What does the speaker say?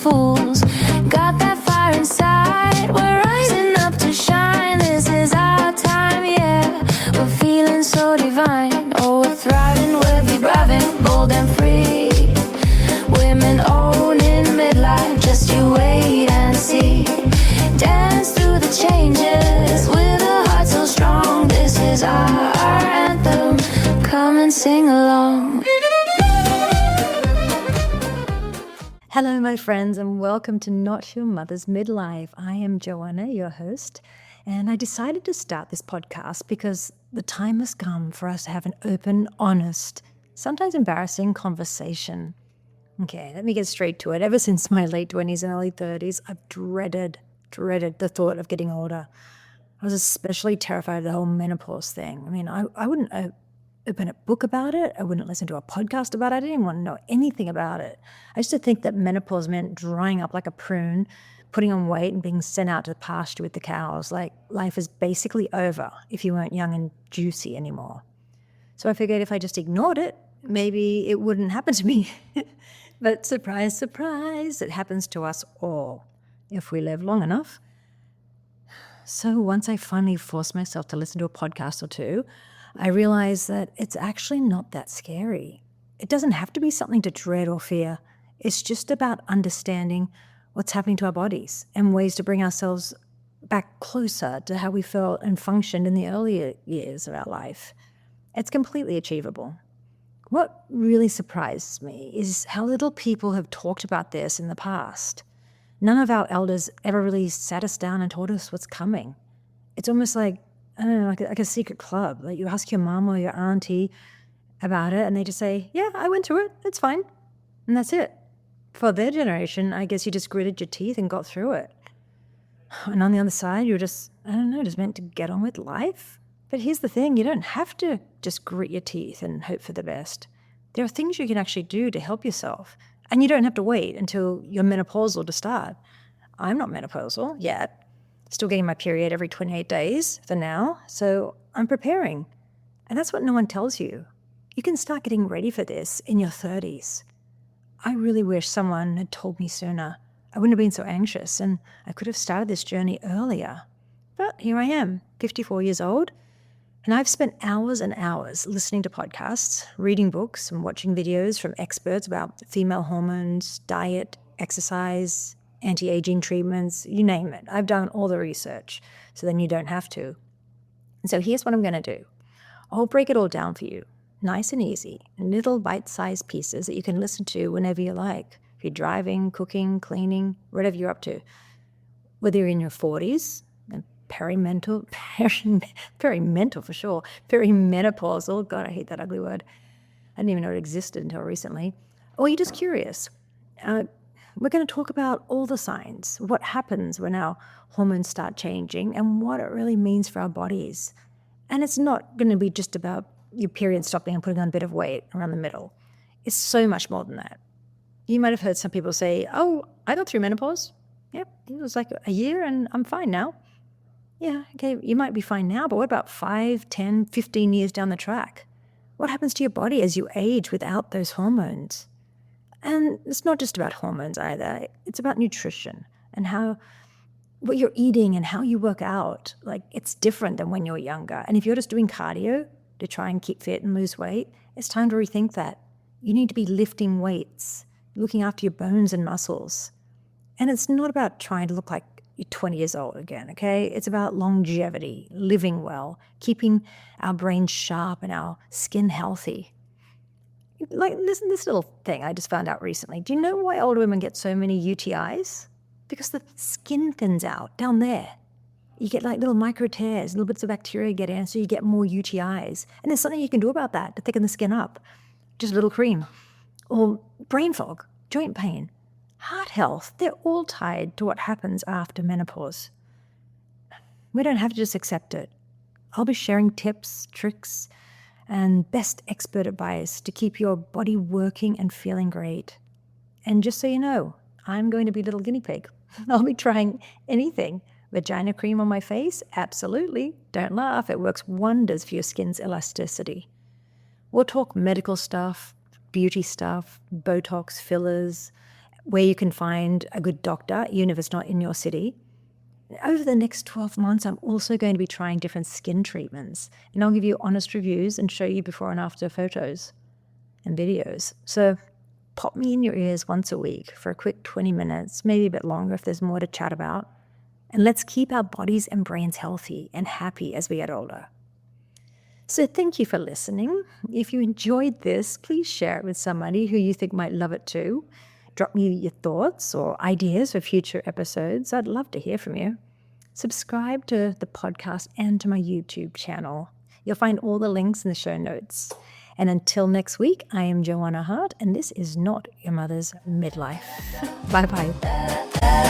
fools. Got that fire inside, we're rising up to shine. This is our time, yeah, we're feeling so divine. Oh, we're thriving, we'll be thriving, bold and free. Women owning midlife, just you wait and see. Dance through the changes with a heart so strong. This is our anthem, come and sing along. Hello, my friends, and welcome to Not Your Mother's Midlife. I am Joanna, your host, and I decided to start this podcast because the time has come for us to have an open, honest, sometimes embarrassing conversation. Okay, let me get straight to it. Ever since my late 20s and early 30s, I've dreaded the thought of getting older. I was especially terrified of the whole menopause thing. I mean, I wouldn't open a book about it. I wouldn't listen to a podcast about it. I didn't even want to know anything about it. I used to think that menopause meant drying up like a prune, putting on weight and being sent out to the pasture with the cows. Like life is basically over if you weren't young and juicy anymore. So I figured if I just ignored it, maybe it wouldn't happen to me. But surprise, surprise, it happens to us all if we live long enough. So once I finally forced myself to listen to a podcast or two, I realized that it's actually not that scary. It doesn't have to be something to dread or fear. It's just about understanding what's happening to our bodies and ways to bring ourselves back closer to how we felt and functioned in the earlier years of our life. It's completely achievable. What really surprised me is how little people have talked about this in the past. None of our elders ever really sat us down and told us what's coming. It's almost like, I don't know, like a secret club. Like you ask your mom or your auntie about it and they just say, yeah, I went through it, it's fine. And that's it. For their generation, I guess you just gritted your teeth and got through it. And on the other side, you're just, I don't know, just meant to get on with life. But here's the thing, you don't have to just grit your teeth and hope for the best. There are things you can actually do to help yourself. And you don't have to wait until you're menopausal to start. I'm not menopausal yet. Still getting my period every 28 days for now, so I'm preparing. And that's what no one tells you. You can start getting ready for this in your 30s. I really wish someone had told me sooner. I wouldn't have been so anxious, and I could have started this journey earlier. But here I am, 54 years old, and I've spent hours and hours listening to podcasts, reading books, and watching videos from experts about female hormones, diet, exercise, anti-aging treatments, you name it. I've done all the research, so then you don't have to. And so here's what I'm going to do. I'll break it all down for you, nice and easy, in little bite-sized pieces that you can listen to whenever you like. If you're driving, cooking, cleaning, whatever you're up to. Whether you're in your 40s, and perimental for sure, perimenopausal, God, I hate that ugly word. I didn't even know it existed until recently. Or you're just curious. We're going to talk about all the signs, what happens when our hormones start changing and what it really means for our bodies. And it's not going to be just about your period stopping and putting on a bit of weight around the middle. It's so much more than that. You might have heard some people say, oh, I got through menopause. Yep, it was like a year and I'm fine now. Yeah, okay, you might be fine now, but what about 5, 10, 15 years down the track? What happens to your body as you age without those hormones? And it's not just about hormones either. It's about nutrition and what you're eating and how you work out. Like, it's different than when you're younger. And if you're just doing cardio to try and keep fit and lose weight, it's time to rethink that. You need to be lifting weights, looking after your bones and muscles. And it's not about trying to look like you're 20 years old again, okay? It's about longevity, living well, keeping our brains sharp and our skin healthy. Like this little thing I just found out recently. Do you know why older women get so many UTIs? Because the skin thins out down there. You get like little micro tears, little bits of bacteria get in, so you get more UTIs. And there's something you can do about that to thicken the skin up. Just a little cream. Or brain fog, joint pain, heart health. They're all tied to what happens after menopause. We don't have to just accept it. I'll be sharing tips, tricks, and best expert advice to keep your body working and feeling great. And just so you know, I'm going to be a little guinea pig. I'll be trying anything. Vagina cream on my face? Absolutely. Don't laugh. It works wonders for your skin's elasticity. We'll talk medical stuff, beauty stuff, Botox, fillers, where you can find a good doctor, even if it's not in your city. Over the next 12 months, I'm also going to be trying different skin treatments, and I'll give you honest reviews and show you before and after photos and videos. So pop me in your ears once a week for a quick 20 minutes, maybe a bit longer if there's more to chat about. And let's keep our bodies and brains healthy and happy as we get older. So thank you for listening. If you enjoyed this, please share it with somebody who you think might love it too. Drop me your thoughts or ideas for future episodes. I'd love to hear from you. Subscribe to the podcast and to my YouTube channel. You'll find all the links in the show notes. And until next week, I am Joanna Hart, and this is Not Your Mother's Midlife. Bye-bye.